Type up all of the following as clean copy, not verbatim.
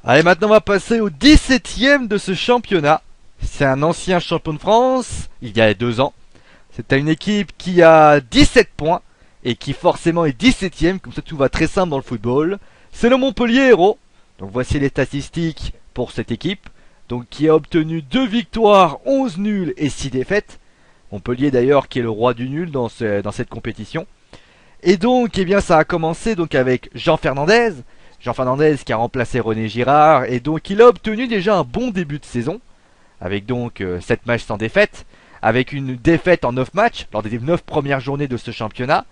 Allez, maintenant on va passer au 17ème de ce championnat. C'est un ancien champion de France, il y a 2 ans. C'est une équipe qui a 17 points et qui forcément est 17ème, comme ça tout va très simple dans le football. C'est le Montpellier Hérault. Donc voici les statistiques pour cette équipe. Donc qui a obtenu 2 victoires, 11 nuls et 6 défaites. Montpellier d'ailleurs qui est le roi du nul dans cette compétition. Et donc, eh bien, ça a commencé donc avec Jean Fernandez. Jean Fernandez qui a remplacé René Girard. Et donc, il a obtenu déjà un bon début de saison. Avec donc 7 matchs sans défaite. Avec une défaite en 9 matchs lors des 9 premières journées de ce championnat.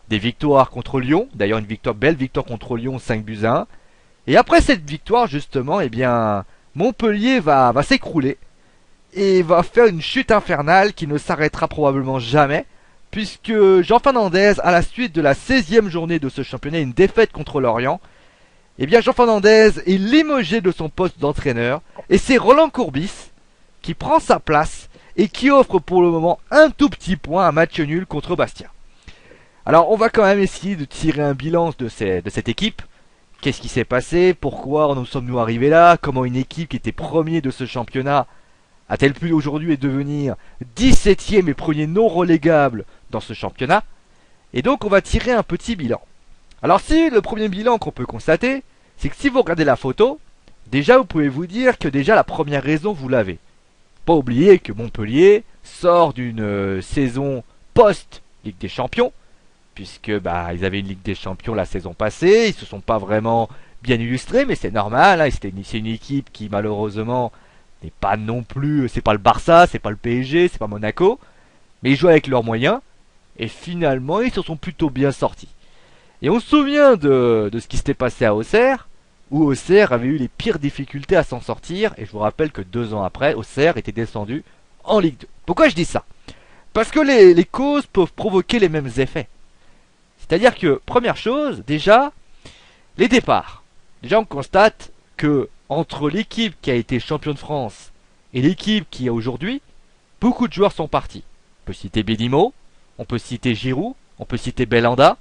Des victoires contre Lyon. D'ailleurs, belle victoire contre Lyon, 5 buts à 1. Et après cette victoire, justement, eh bien, Montpellier va s'écrouler. Et va faire une chute infernale qui ne s'arrêtera probablement jamais. Puisque Jean Fernandez, à la suite de la 16e journée de ce championnat, une défaite contre Lorient, eh bien Jean Fernandez est limogé de son poste d'entraîneur. Et c'est Roland Courbis qui prend sa place et qui offre pour le moment un tout petit point, un match nul contre Bastia. Alors on va quand même essayer de tirer un bilan de cette équipe. Qu'est-ce qui s'est passé? Pourquoi nous sommes-nous arrivés là? Comment une équipe qui était premier de ce championnat a-t-elle pu aujourd'hui devenir 17ème et premier non relégable dans ce championnat? Et donc on va tirer un petit bilan. Alors si le premier bilan qu'on peut constater, c'est que si vous regardez la photo, déjà vous pouvez vous dire que déjà la première raison vous l'avez. Pas oublier que Montpellier sort d'une saison post-Ligue des Champions, puisque ils avaient une Ligue des Champions la saison passée, ils se sont pas vraiment bien illustrés, mais c'est normal, hein, c'est une équipe qui malheureusement n'est pas non plus, c'est pas le Barça, c'est pas le PSG, c'est pas Monaco, mais ils jouent avec leurs moyens, et finalement ils se sont plutôt bien sortis. Et on se souvient de ce qui s'était passé à Auxerre, où Auxerre avait eu les pires difficultés à s'en sortir, et je vous rappelle que 2 ans après, Auxerre était descendu en Ligue 2. Pourquoi je dis ça? Parce que les causes peuvent provoquer les mêmes effets. C'est-à-dire que, première chose, déjà, les départs. Déjà on constate que entre l'équipe qui a été champion de France et l'équipe qui est aujourd'hui, beaucoup de joueurs sont partis. On peut citer Bédimo, on peut citer Giroud, on peut citer Belanda.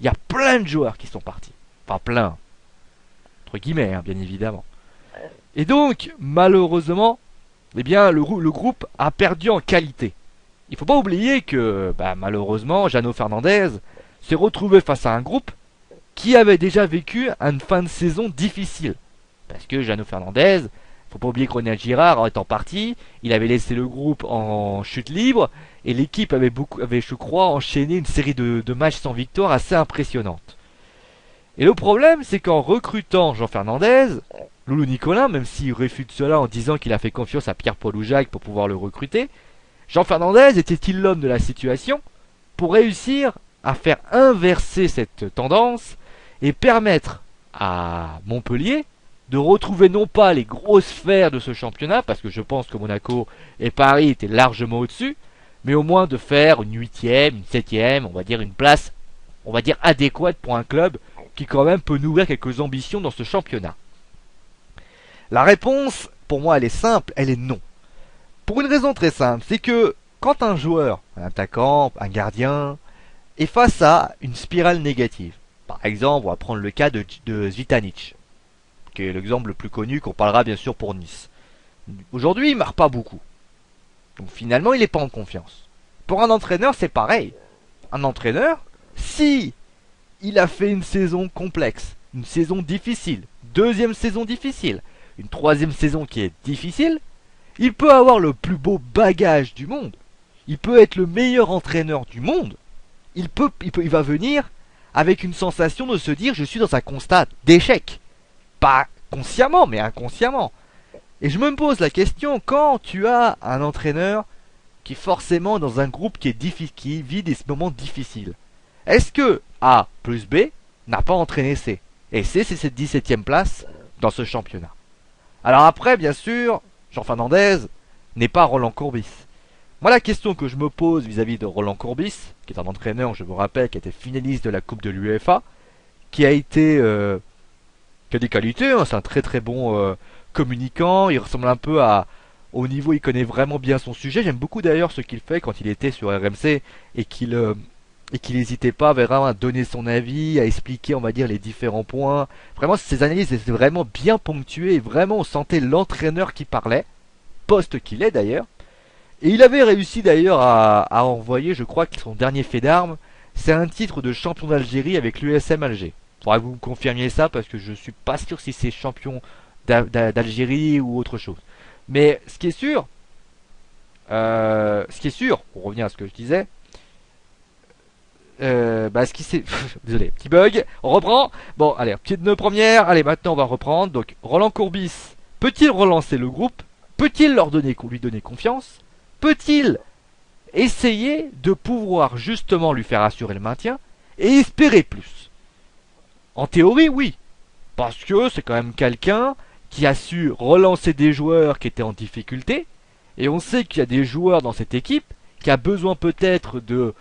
Il y a plein de joueurs qui sont partis. Enfin plein, entre guillemets, hein, bien évidemment. Et donc, malheureusement, eh bien, le groupe a perdu en qualité. Il faut pas oublier que, malheureusement, Jano Fernandez s'est retrouvé face à un groupe qui avait déjà vécu une fin de saison difficile. Parce que Jano Fernandez, faut pas oublier que René Girard, en étant parti, il avait laissé le groupe en chute libre, et l'équipe avait, je crois, enchaîné une série de matchs sans victoire assez impressionnante. Et le problème, c'est qu'en recrutant Jean Fernandez, Loulou Nicolin, même s'il réfute cela en disant qu'il a fait confiance à Pierre-Paul Oujac pour pouvoir le recruter, Jean Fernandez était-il l'homme de la situation pour réussir à faire inverser cette tendance et permettre à Montpellier de retrouver non pas les grosses sphères de ce championnat, parce que je pense que Monaco et Paris étaient largement au-dessus, mais au moins de faire une 8ème, une 7ème, on va dire une place, on va dire adéquate pour un club qui quand même peut nourrir quelques ambitions dans ce championnat. La réponse, pour moi, elle est simple, elle est non. Pour une raison très simple, c'est que quand un joueur, un attaquant, un gardien, est face à une spirale négative, par exemple, on va prendre le cas de Zvitanic, qui est l'exemple le plus connu qu'on parlera bien sûr pour Nice. Aujourd'hui, il marque pas beaucoup. Donc finalement, il n'est pas en confiance. Pour un entraîneur, c'est pareil. Un entraîneur, si il a fait une saison complexe, une saison difficile, deuxième saison difficile, une troisième saison qui est difficile, il peut avoir le plus beau bagage du monde. Il peut être le meilleur entraîneur du monde. Il va venir avec une sensation de se dire je suis dans un constat d'échec. Pas consciemment, mais inconsciemment. Et je me pose la question, quand tu as un entraîneur qui est forcément dans un groupe qui vit des moments difficiles, est-ce que A plus B n'a pas entraîné C? Et C, c'est cette 17ème place dans ce championnat. Alors après, bien sûr, Jean Fernandez n'est pas Roland Courbis. Moi, la question que je me pose vis-à-vis de Roland Courbis, qui est un entraîneur, je vous rappelle, qui a été finaliste de la Coupe de l'UEFA, qui a des qualités, hein, c'est un très très bon communicant, il ressemble un peu au niveau, il connaît vraiment bien son sujet. J'aime beaucoup d'ailleurs ce qu'il fait quand il était sur RMC et qu'il et qu'il n'hésitait pas vraiment à donner son avis, à expliquer, on va dire, les différents points. Vraiment, ses analyses étaient vraiment bien ponctuées et vraiment on sentait l'entraîneur qui parlait, poste qu'il est d'ailleurs. Et il avait réussi d'ailleurs à envoyer, je crois que son dernier fait d'armes, c'est un titre de champion d'Algérie avec l'USM Alger. Faudra que vous me confirmiez ça parce que je suis pas sûr si c'est champion d'Algérie ou autre chose. Mais ce qui est sûr, pour revenir à ce que je disais, ce qui s'est, désolé, petit bug, on reprend. Bon, allez, petite nœud première, allez, maintenant on va reprendre. Donc, Roland Courbis, peut-il relancer le groupe? Peut-il lui donner confiance? Peut-il essayer de pouvoir justement lui faire assurer le maintien et espérer plus? En théorie, oui, parce que c'est quand même quelqu'un qui a su relancer des joueurs qui étaient en difficulté, et on sait qu'il y a des joueurs dans cette équipe qui a besoin peut-être de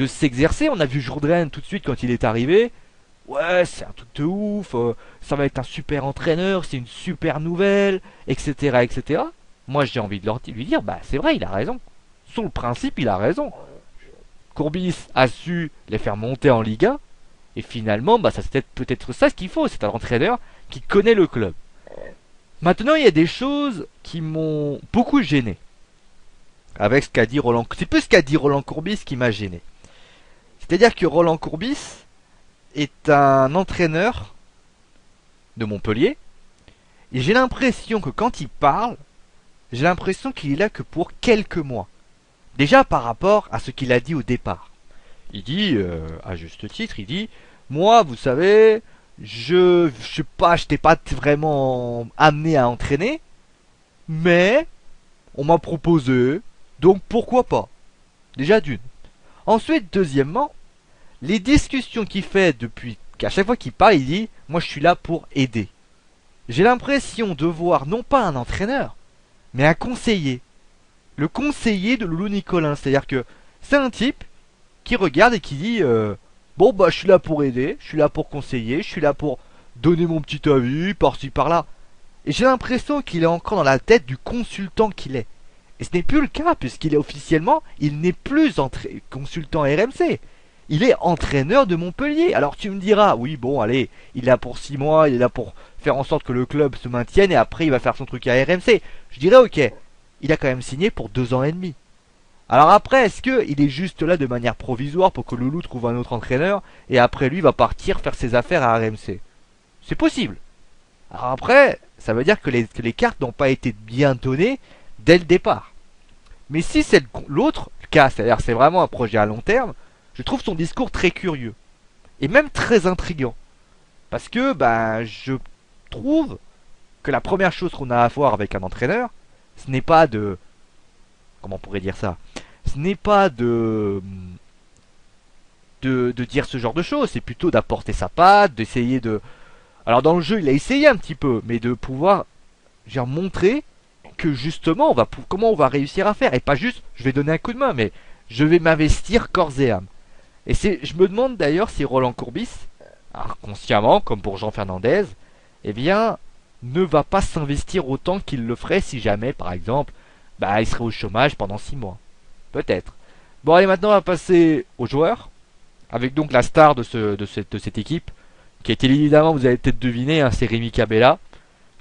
s'exercer. On a vu Jourdain tout de suite quand il est arrivé. Ouais, c'est un truc de ouf, ça va être un super entraîneur, c'est une super nouvelle, etc., etc. Moi, j'ai envie de lui dire, bah c'est vrai, il a raison. Sur le principe, il a raison. Courbis a su les faire monter en Ligue 1, et finalement, bah ça c'est peut-être ça ce qu'il faut, c'est un entraîneur qui connaît le club. Maintenant, il y a des choses qui m'ont beaucoup gêné avec ce qu'a dit Roland. C'est plus ce qu'a dit Roland Courbis qui m'a gêné. C'est-à-dire que Roland Courbis est un entraîneur de Montpellier, et j'ai l'impression que quand il parle, j'ai l'impression qu'il est là que pour quelques mois. Déjà par rapport à ce qu'il a dit au départ. Il dit, à juste titre, il dit, moi, vous savez, je t'ai pas vraiment amené à entraîner, mais on m'a proposé, donc pourquoi pas. Déjà d'une. Ensuite, deuxièmement, les discussions qu'il fait depuis qu'à chaque fois qu'il parle, il dit, moi je suis là pour aider. J'ai l'impression de voir non pas un entraîneur, mais un conseiller. Le conseiller de Loulou Nicolin. C'est-à-dire que c'est un type qui regarde et qui dit bon bah je suis là pour aider, je suis là pour conseiller, je suis là pour donner mon petit avis par-ci par-là. Et j'ai l'impression qu'il est encore dans la tête du consultant qu'il est. Et ce n'est plus le cas puisqu'il est officiellement, il n'est plus consultant RMC. Il est entraîneur de Montpellier. Alors tu me diras, oui bon allez, il est là pour 6 mois, il est là pour faire en sorte que le club se maintienne et après il va faire son truc à RMC. Je dirais ok, il a quand même signé pour 2 ans et demi. Alors après, est-ce qu'il est juste là de manière provisoire pour que Loulou trouve un autre entraîneur et après lui va partir faire ses affaires à RMC? C'est possible. Alors après, ça veut dire que les cartes n'ont pas été bien données dès le départ. Mais si c'est l'autre cas, c'est-à-dire c'est vraiment un projet à long terme, je trouve son discours très curieux. Et même très intriguant. Parce que je trouve que la première chose qu'on a à voir avec un entraîneur, ce n'est pas de... Comment on pourrait dire ça? Ce n'est pas de dire ce genre de choses, c'est plutôt d'apporter sa patte, d'essayer de... Alors dans le jeu, il a essayé un petit peu, mais de pouvoir montrer que justement, comment on va réussir à faire. Et pas juste, je vais donner un coup de main, mais je vais m'investir corps et âme. Et je me demande d'ailleurs si Roland Courbis, inconsciemment, comme pour Jean Fernandez, eh bien, ne va pas s'investir autant qu'il le ferait si jamais, par exemple, il serait au chômage pendant 6 mois. Peut-être. Bon, allez, maintenant, on va passer aux joueurs. Avec donc la star de cette équipe, qui est évidemment, vous avez peut-être deviné, c'est Rémi Cabella,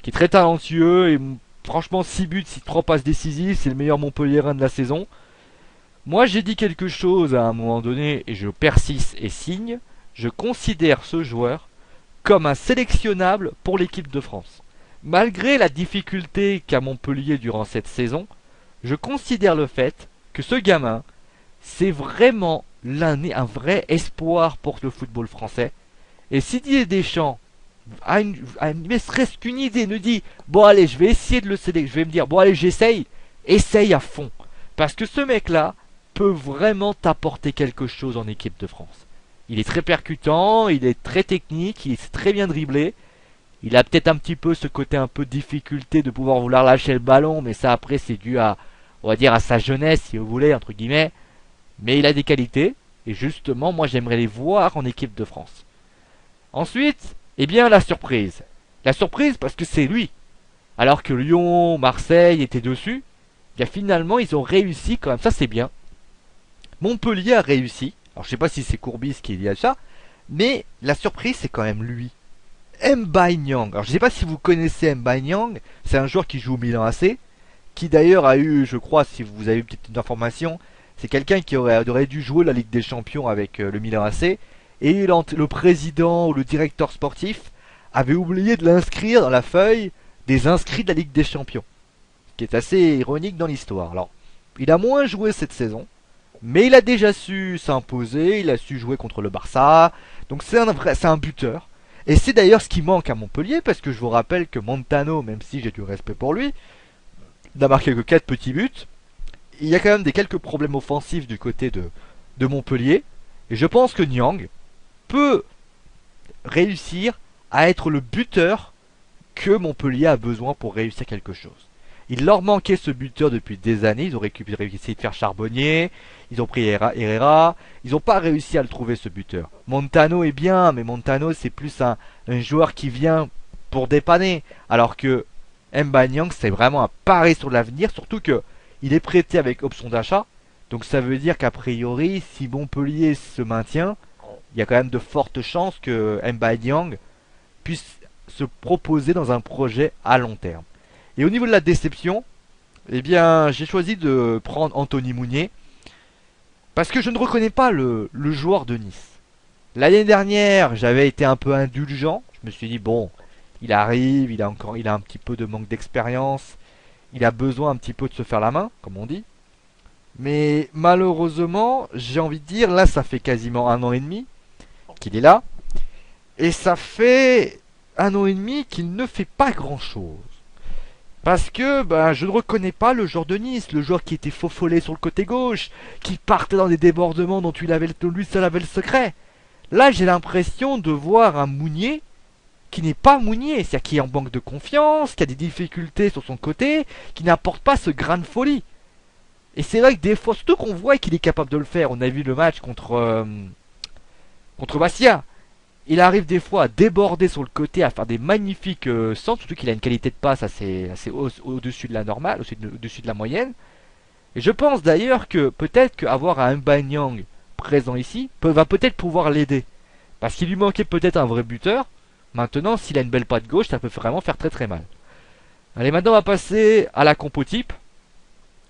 qui est très talentueux, et franchement, 6 buts, 3 passes décisives, c'est le meilleur Montpellierin de la saison. Moi, j'ai dit quelque chose à un moment donné, et je persiste et signe, je considère ce joueur comme un sélectionnable pour l'équipe de France. Malgré la difficulté qu'a Montpellier durant cette saison, je considère le fait que ce gamin, c'est vraiment un vrai espoir pour le football français. Et si Didier Deschamps ne serait-ce qu'une idée, ne dit bon allez, je vais essayer de le sélectionner, je vais me dire bon allez, essaye à fond. Parce que ce mec-là peut vraiment t'apporter quelque chose en équipe de France. Il est très percutant, il est très technique, il sait très bien dribbler. Il a peut-être un petit peu ce côté un peu difficulté de pouvoir vouloir lâcher le ballon, mais ça après c'est dû à, on va dire, à sa jeunesse si vous voulez, entre guillemets. Mais il a des qualités, et justement moi j'aimerais les voir en équipe de France. Ensuite, la surprise. La surprise parce que c'est lui. Alors que Lyon, Marseille étaient dessus, finalement ils ont réussi quand même, ça c'est bien. Montpellier a réussi Alors je sais pas si c'est Courbis qui est lié à ça, mais la surprise c'est quand même lui. Mbaye Niang. Alors je sais pas si vous connaissez Mbaye Niang, c'est un joueur qui joue au Milan AC, qui d'ailleurs a eu, je crois, si vous avez peut-être une information, c'est quelqu'un qui aurait dû jouer la Ligue des Champions avec le Milan AC, et le président ou le directeur sportif avait oublié de l'inscrire dans la feuille des inscrits de la Ligue des Champions. Ce qui est assez ironique dans l'histoire. Alors, il a moins joué cette saison, mais il a déjà su s'imposer, il a su jouer contre le Barça, donc c'est un buteur. Et c'est d'ailleurs ce qui manque à Montpellier, parce que je vous rappelle que Montano, même si j'ai du respect pour lui, n'a marqué que 4 petits buts. Il y a quand même quelques problèmes offensifs du côté de Montpellier. Et je pense que Niang peut réussir à être le buteur que Montpellier a besoin pour réussir quelque chose. Il leur manquait ce buteur depuis des années. Ils ont essayé de faire Charbonnier, ils ont pris Herrera, ils n'ont pas réussi à le trouver ce buteur. Montano est bien, mais Montano c'est plus un joueur qui vient pour dépanner. Alors que Mbaye Niang c'est vraiment un pari sur l'avenir, surtout que il est prêté avec option d'achat. Donc ça veut dire qu'a priori, si Montpellier se maintient, il y a quand même de fortes chances que Mbaye Niang puisse se proposer dans un projet à long terme. Et au niveau de la déception, eh bien, j'ai choisi de prendre Anthony Mounier parce que je ne reconnais pas le joueur de Nice. L'année dernière, j'avais été un peu indulgent. Je me suis dit bon, il arrive, il a un petit peu de manque d'expérience, il a besoin un petit peu de se faire la main, comme on dit. Mais malheureusement, j'ai envie de dire, là, ça fait quasiment 1 an et demi qu'il est là, et ça fait 1 an et demi qu'il ne fait pas grand-chose. Parce que je ne reconnais pas le joueur de Nice, le joueur qui était faux follet sur le côté gauche, qui partait dans des débordements dont lui seul avait le secret. Là, j'ai l'impression de voir un Mounier qui n'est pas Mounier, c'est-à-dire qui est en manque de confiance, qui a des difficultés sur son côté, qui n'apporte pas ce grain de folie. Et c'est vrai que des fois, surtout qu'on voit qu'il est capable de le faire, on a vu le match contre Bastia. Il arrive des fois à déborder sur le côté, à faire des magnifiques centres, surtout qu'il a une qualité de passe assez au-dessus de la normale, au-dessus de la moyenne. Et je pense d'ailleurs que peut-être qu'avoir un Mbaye Niang présent ici va peut-être pouvoir l'aider. Parce qu'il lui manquait peut-être un vrai buteur. Maintenant, s'il a une belle patte gauche, ça peut vraiment faire très très mal. Allez, maintenant on va passer à la compo type.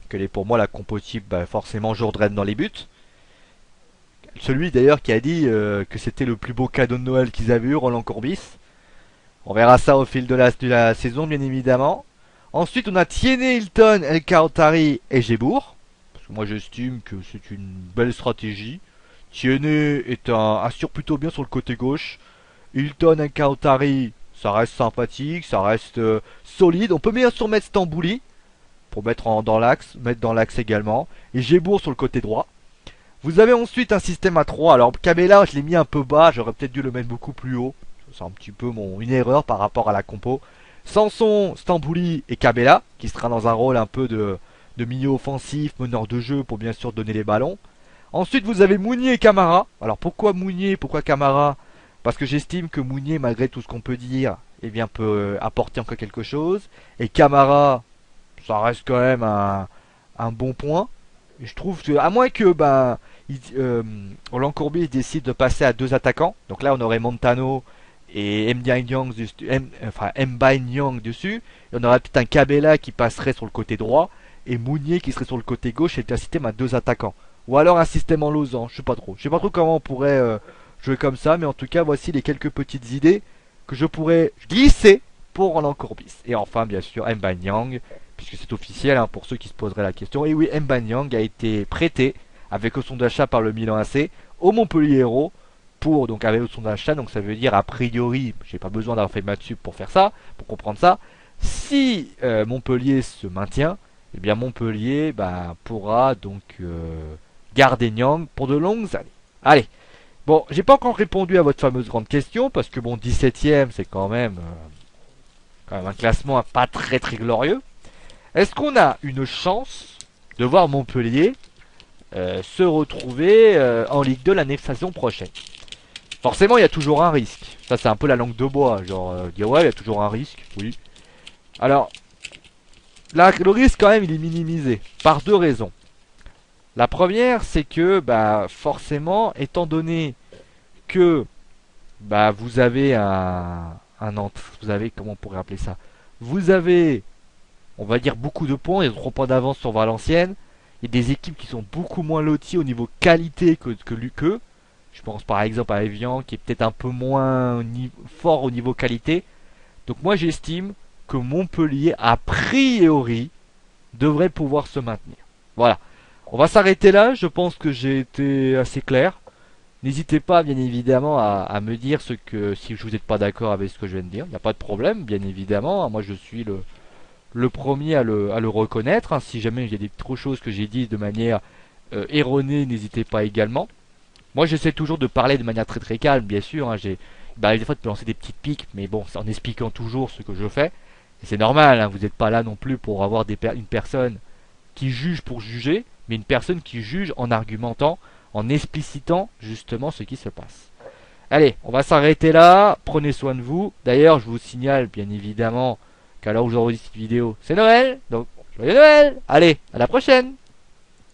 Quelle est pour moi la compo type? Forcément Jourdain dans les buts. Celui d'ailleurs qui a dit que c'était le plus beau cadeau de Noël qu'ils avaient eu, Roland Courbis. On verra ça au fil de la saison, bien évidemment. Ensuite, on a Tiéné, Hilton, El Khaottari et Gébourg. Parce que moi, j'estime que c'est une belle stratégie. Tiéné assure plutôt bien sur le côté gauche. Hilton, El Khaottari, ça reste sympathique, ça reste solide. On peut bien sûr mettre Stambouli pour mettre dans l'axe également. Et Gébourg sur le côté droit. Vous avez ensuite un système à 3. Alors Cabella, je l'ai mis un peu bas, j'aurais peut-être dû le mettre beaucoup plus haut. C'est un petit peu une erreur par rapport à la compo. Sanson, Stambouli et Cabella, qui sera dans un rôle un peu de milieu offensif, meneur de jeu pour bien sûr donner les ballons. Ensuite vous avez Mounier et Camara. Alors pourquoi Mounier, pourquoi Camara? Parce que j'estime que Mounier, malgré tout ce qu'on peut dire, eh bien, peut apporter encore quelque chose. Et Camara, ça reste quand même un bon point. Et je trouve que, à moins que Roland Courbis décide de passer à 2 attaquants. Donc là, on aurait Montano et Mbaye Niang dessus. Et on aurait peut-être un Cabella qui passerait sur le côté droit et Mounier qui serait sur le côté gauche et un système à 2 attaquants. Ou alors un système en losange, je sais pas trop. Je sais pas trop comment on pourrait jouer comme ça, mais en tout cas, voici les quelques petites idées que je pourrais glisser pour Roland Courbis. Et enfin, bien sûr, Mbaye Niang, puisque c'est officiel pour ceux qui se poseraient la question. Et oui, Mbaye Niang a été prêté avec option d'achat par le Milan AC au Montpellier Hérault donc avec option d'achat, donc ça veut dire a priori, j'ai pas besoin d'avoir fait maths pour faire ça, pour comprendre ça. Si Montpellier se maintient, eh bien Montpellier pourra donc garder Niang pour de longues années. Allez, bon, j'ai pas encore répondu à votre fameuse grande question parce que bon, 17ème, c'est quand même un classement pas très très glorieux. Est-ce qu'on a une chance de voir Montpellier se retrouver en Ligue 2 l'année saison prochaine? Forcément, il y a toujours un risque. Ça, c'est un peu la langue de bois. Genre, dire ouais, il y a toujours un risque. Oui. Alors, là, le risque, quand même, il est minimisé. Par 2 raisons. La première, c'est que forcément, étant donné que vous avez vous avez, comment on pourrait appeler ça, vous avez, on va dire, beaucoup de points, il y a 3 points d'avance sur Valenciennes. Il y a des équipes qui sont beaucoup moins loties au niveau qualité que l'UQE. Je pense par exemple à Evian qui est peut-être un peu moins fort au niveau qualité. Donc moi j'estime que Montpellier, a priori, devrait pouvoir se maintenir. Voilà. On va s'arrêter là, je pense que j'ai été assez clair. N'hésitez pas bien évidemment à me dire si vous n'êtes pas d'accord avec ce que je viens de dire. Il n'y a pas de problème, bien évidemment. Moi je suis le premier à le reconnaître, hein. Si jamais il y a des trop choses que j'ai dit de manière erronée, n'hésitez pas également. Moi j'essaie toujours de parler de manière très très calme, bien sûr, hein. Des fois de lancer des petites piques, mais bon, c'est en expliquant toujours ce que je fais. Et c'est normal, hein. Vous n'êtes pas là non plus pour avoir une personne qui juge pour juger, mais une personne qui juge en argumentant, en explicitant justement ce qui se passe. Allez, on va s'arrêter là, prenez soin de vous. D'ailleurs, je vous signale bien évidemment qu'à l'heure où j'enregistre cette vidéo, c'est Noël, donc joyeux Noël. Allez, à la prochaine.